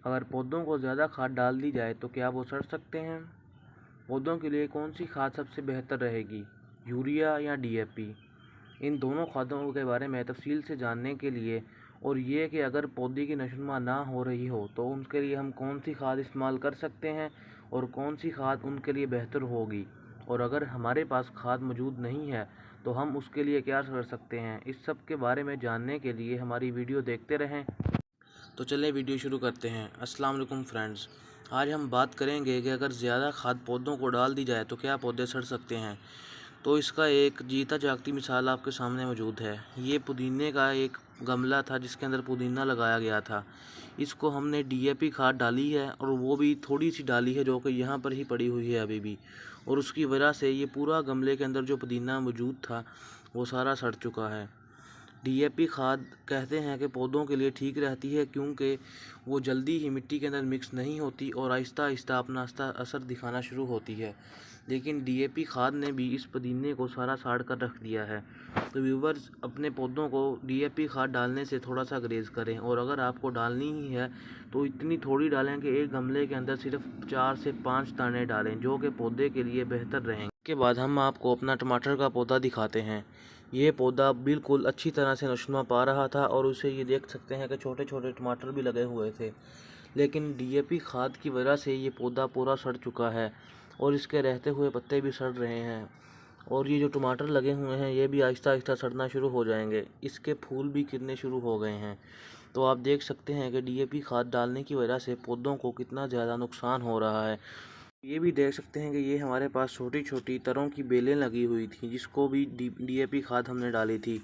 अगर पौधों को ज़्यादा खाद डाल दी जाए तो क्या वो सड़ सकते हैं? पौधों के लिए कौन सी खाद सबसे बेहतर रहेगी, यूरिया या डीएपी? इन दोनों खादों के बारे में तफसील से जानने के लिए और ये कि अगर पौधे की नशोनुमा ना हो रही हो तो उनके लिए हम कौन सी खाद इस्तेमाल कर सकते हैं और कौन सी खाद उनके लिए बेहतर होगी, और अगर हमारे पास खाद मौजूद नहीं है तो हम उसके लिए क्या कर सकते हैं, इस सब के बारे में जानने के लिए हमारी वीडियो देखते रहें। तो चलिए वीडियो शुरू करते हैं। अस्सलाम वालेकुम फ्रेंड्स, आज हम बात करेंगे कि अगर ज़्यादा खाद पौधों को डाल दी जाए तो क्या पौधे सड़ सकते हैं। तो इसका एक जीता जागती मिसाल आपके सामने मौजूद है। ये पुदीने का एक गमला था जिसके अंदर पुदीना लगाया गया था। इसको हमने डीएपी खाद डाली है और वो भी थोड़ी सी डाली है जो कि यहाँ पर ही पड़ी हुई है अभी भी, और उसकी वजह से ये पूरा गमले के अंदर जो पुदीना मौजूद था वो सारा सड़ चुका है। डीएपी खाद कहते हैं कि पौधों के लिए ठीक रहती है क्योंकि वो जल्दी ही मिट्टी के अंदर मिक्स नहीं होती और आहिस्ता आहिस्ता अपना असर दिखाना शुरू होती है। लेकिन डीएपी खाद ने भी इस पुदीने को सारा साड़ कर रख दिया है। तो व्यूवर्स, अपने पौधों को डीएपी खाद डालने से थोड़ा सा ग्रेज करें, और अगर आपको डालनी ही है तो इतनी थोड़ी डालें कि एक गमले के अंदर सिर्फ 4 से 5 दाने डालें, जो कि पौधे के लिए बेहतर रहेंगे। इसके बाद हम आपको अपना टमाटर का पौधा दिखाते हैं। ये पौधा बिल्कुल अच्छी तरह से नशुमा पा रहा था और उसे ये देख सकते हैं कि छोटे छोटे टमाटर भी लगे हुए थे, लेकिन डीएपी खाद की वजह से ये पौधा पूरा सड़ चुका है और इसके रहते हुए पत्ते भी सड़ रहे हैं, और ये जो टमाटर लगे हुए हैं ये भी आहिस्ता आहिस्ता सड़ना शुरू हो जाएंगे। इसके फूल भी गिरने शुरू हो गए हैं। तो आप देख सकते हैं कि डीएपी खाद डालने की वजह से पौधों को कितना ज़्यादा नुकसान हो रहा है। ये भी देख सकते हैं कि ये हमारे पास छोटी छोटी तरों की बेलें लगी हुई थी जिसको भी डीएपी खाद हमने डाली थी,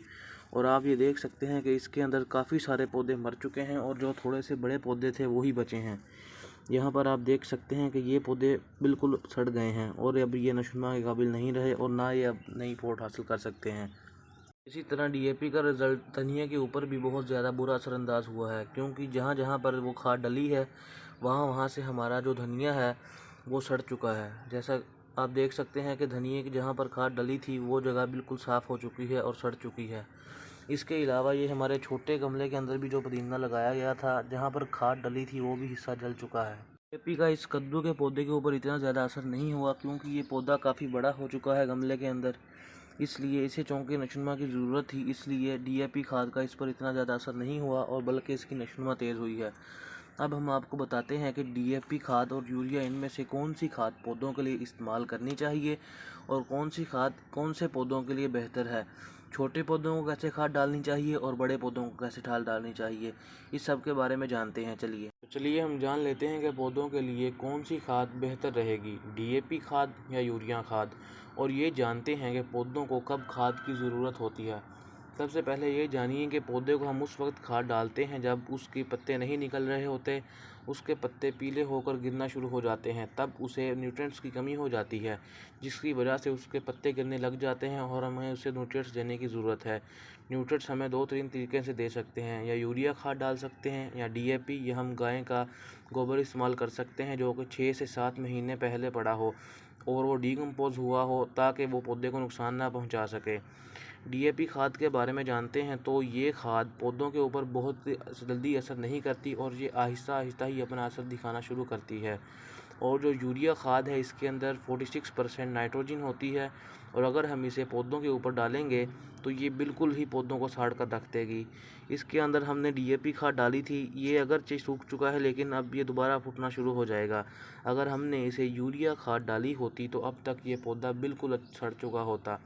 और आप ये देख सकते हैं कि इसके अंदर काफ़ी सारे पौधे मर चुके हैं और जो थोड़े से बड़े पौधे थे वही बचे हैं। यहाँ पर आप देख सकते हैं कि ये पौधे बिल्कुल सड़ गए हैं और अब ये नशुमा के काबिल नहीं रहे और ना ये अब नई पोट हासिल कर सकते हैं। इसी तरह डीएपी का रिज़ल्ट धनिया के ऊपर भी बहुत ज़्यादा बुरा असरअंदाज हुआ है, क्योंकि जहाँ जहाँ पर वो खाद डली है वहाँ वहाँ से हमारा जो धनिया है वो सड़ चुका है। जैसा आप देख सकते हैं कि धनिए की जहाँ पर खाद डली थी वो जगह बिल्कुल साफ़ हो चुकी है और सड़ चुकी है। इसके अलावा ये हमारे छोटे गमले के अंदर भी जो पुदीना लगाया गया था जहाँ पर खाद डली थी वो भी हिस्सा जल चुका है। डीएपी का इस कद्दू के पौधे के ऊपर इतना ज़्यादा असर नहीं हुआ क्योंकि ये पौधा काफ़ी बड़ा हो चुका है गमले के अंदर, इसलिए इसे चौंके नशुमा की ज़रूरत थी, इसलिए डीएपी खाद का इस पर इतना ज़्यादा असर नहीं हुआ और बल्कि इसकी नशुमा तेज़ हुई है। अब हम आपको बताते हैं कि डीएपी खाद और यूरिया इनमें से कौन सी खाद पौधों के लिए इस्तेमाल करनी चाहिए और कौन सी खाद कौन से पौधों के लिए बेहतर है। छोटे पौधों को कैसे खाद डालनी चाहिए और बड़े पौधों को कैसे खाद डालनी चाहिए, इस सब के बारे में जानते हैं। चलिए हम जान लेते हैं कि पौधों के लिए कौन सी खाद बेहतर रहेगी, डीएपी खाद या यूरिया खाद, और ये जानते हैं कि पौधों को कब खाद की ज़रूरत होती है। सबसे पहले ये जानिए कि पौधे को हम उस वक्त खाद डालते हैं जब उसके पत्ते नहीं निकल रहे होते, उसके पत्ते पीले होकर गिरना शुरू हो जाते हैं, तब उसे न्यूट्रिएंट्स की कमी हो जाती है जिसकी वजह से उसके पत्ते गिरने लग जाते हैं और हमें उसे न्यूट्रिएंट्स देने की ज़रूरत है। न्यूट्रिएंट्स हमें 2-3 तरीके से दे सकते हैं, या यूरिया खाद डाल सकते हैं या डीएपी, या हम गाय का गोबर इस्तेमाल कर सकते हैं जो कि 6 से 7 महीने पहले पड़ा हो और वो डीकम्पोज हुआ हो ताकि वो पौधे को नुकसान ना पहुंचा सके। डीएपी खाद के बारे में जानते हैं तो ये खाद पौधों के ऊपर बहुत जल्दी असर नहीं करती और ये आहिस्ता आहिस्ता ही अपना असर दिखाना शुरू करती है। और जो यूरिया खाद है इसके अंदर 46% नाइट्रोजन होती है, और अगर हम इसे पौधों के ऊपर डालेंगे तो ये बिल्कुल ही पौधों को साड़ कर रख देगी। इसके अंदर हमने डीएपी खाद डाली थी, ये अगरचे सूख चुका है लेकिन अब ये दोबारा फूटना शुरू हो जाएगा। अगर हमने इसे यूरिया खाद डाली होती तो अब तक ये पौधा बिल्कुल सड़ चुका होता।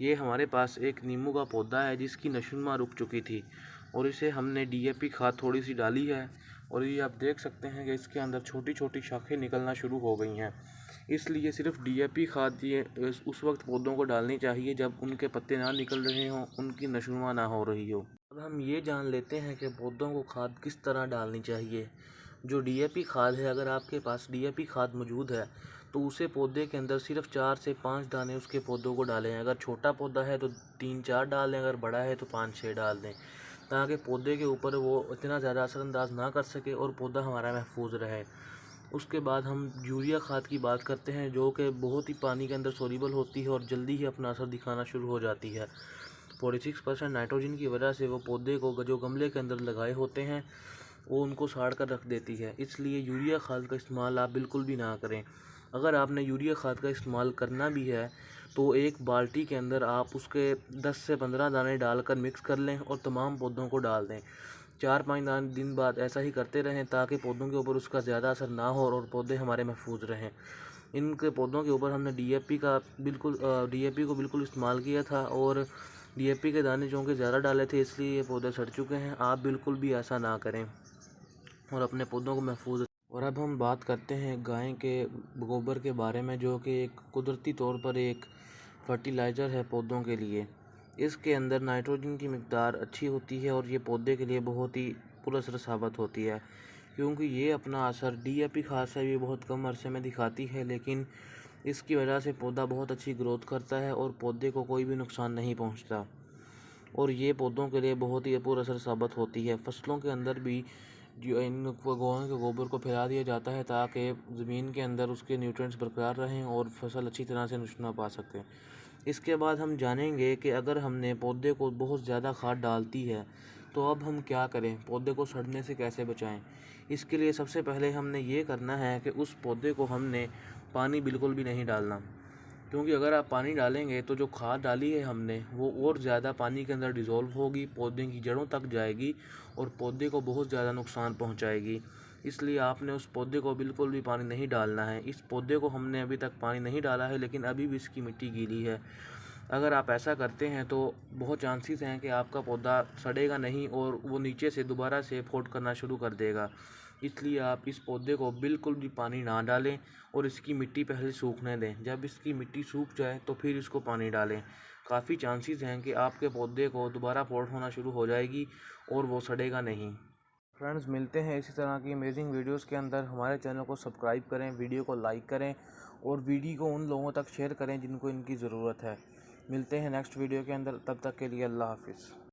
ये हमारे पास एक नींबू का पौधा है जिसकी नशुमा रुक चुकी थी और इसे हमने डीएपी खाद थोड़ी सी डाली है, और ये आप देख सकते हैं कि इसके अंदर छोटी छोटी शाखें निकलना शुरू हो गई हैं। इसलिए सिर्फ डीएपी खाद ये उस वक्त पौधों को डालनी चाहिए जब उनके पत्ते ना निकल रहे हों, उनकी नशुमा ना हो रही हो। अब हम ये जान लेते हैं कि पौधों को खाद किस तरह डालनी चाहिए। जो डीएपी खाद है, अगर आपके पास डीएपी खाद मौजूद है तो उसे पौधे के अंदर सिर्फ 4 से 5 दाने उसके पौधों को डालें। अगर छोटा पौधा है तो 3-4 डाल दें, अगर बड़ा है तो 5-6 डाल दें, ताकि पौधे के ऊपर वो इतना ज़्यादा असरअंदाज ना कर सके और पौधा हमारा महफूज रहे। उसके बाद हम यूरिया खाद की बात करते हैं जो कि बहुत ही पानी के अंदर सोल्यूबल होती है और जल्दी ही अपना असर दिखाना शुरू हो जाती है। 46% नाइट्रोजन की वजह से वो पौधे को जो गमले के अंदर लगाए होते हैं वो उनको साड़ कर रख देती है। इसलिए यूरिया खाद का इस्तेमाल आप बिल्कुल भी ना करें। अगर आपने यूरिया खाद का इस्तेमाल करना भी है तो एक बाल्टी के अंदर आप उसके 10 से 15 दाने डालकर मिक्स कर लें और तमाम पौधों को डाल दें। 4-5 दिन बाद ऐसा ही करते रहें ताकि पौधों के ऊपर उसका ज़्यादा असर ना हो और पौधे हमारे महफूज रहें। इनके पौधों के ऊपर हमने डीएपी को बिल्कुल इस्तेमाल किया था और डीएपी के दाने चूँकि ज़्यादा डाले थे इसलिए ये पौधे सड़ चुके हैं। आप बिल्कुल भी ऐसा ना करें और अपने पौधों को महफूज। और अब हम बात करते हैं गाय के गोबर के बारे में, जो कि एक कुदरती तौर पर एक फर्टिलाइज़र है पौधों के लिए। इसके अंदर नाइट्रोजन की मिकदार अच्छी होती है और ये पौधे के लिए बहुत ही पुरअसर साबित होती है, क्योंकि ये अपना असर डीएपी खाद से भी बहुत कम अरसे में दिखाती है, लेकिन इसकी वजह से पौधा बहुत अच्छी ग्रोथ करता है और पौधे को कोई भी नुकसान नहीं पहुंचता और ये पौधों के लिए बहुत ही पुरअसर साबित होती है। फसलों के अंदर भी जो इन गौओं के गोबर को फैला दिया जाता है ताकि ज़मीन के अंदर उसके न्यूट्रिएंट्स बरकरार रहें और फसल अच्छी तरह से नुकसान पा सकें। इसके बाद हम जानेंगे कि अगर हमने पौधे को बहुत ज़्यादा खाद डालती है तो अब हम क्या करें, पौधे को सड़ने से कैसे बचाएं। इसके लिए सबसे पहले हमने ये करना है कि उस पौधे को हमने पानी बिल्कुल भी नहीं डालना, क्योंकि अगर आप पानी डालेंगे तो जो खाद डाली है हमने वो और ज़्यादा पानी के अंदर डिज़ोल्व होगी, पौधे की जड़ों तक जाएगी और पौधे को बहुत ज़्यादा नुकसान पहुंचाएगी। इसलिए आपने उस पौधे को बिल्कुल भी पानी नहीं डालना है। इस पौधे को हमने अभी तक पानी नहीं डाला है, लेकिन अभी भी इसकी मिट्टी गीली है। अगर आप ऐसा करते हैं तो बहुत चांसेस हैं कि आपका पौधा सड़ेगा नहीं और वो नीचे से दोबारा से फोट करना शुरू कर देगा। इसलिए आप इस पौधे को बिल्कुल भी पानी ना डालें और इसकी मिट्टी पहले सूखने दें। जब इसकी मिट्टी सूख जाए तो फिर इसको पानी डालें। काफ़ी चांसेस हैं कि आपके पौधे को दोबारा पॉट होना शुरू हो जाएगी और वो सड़ेगा नहीं। फ्रेंड्स, मिलते हैं इसी तरह की अमेजिंग वीडियोस के अंदर। हमारे चैनल को सब्सक्राइब करें, वीडियो को लाइक करें और वीडियो को उन लोगों तक शेयर करें जिनको इनकी ज़रूरत है। मिलते हैं नेक्स्ट वीडियो के अंदर, तब तक के लिए अल्लाह हाफिज़।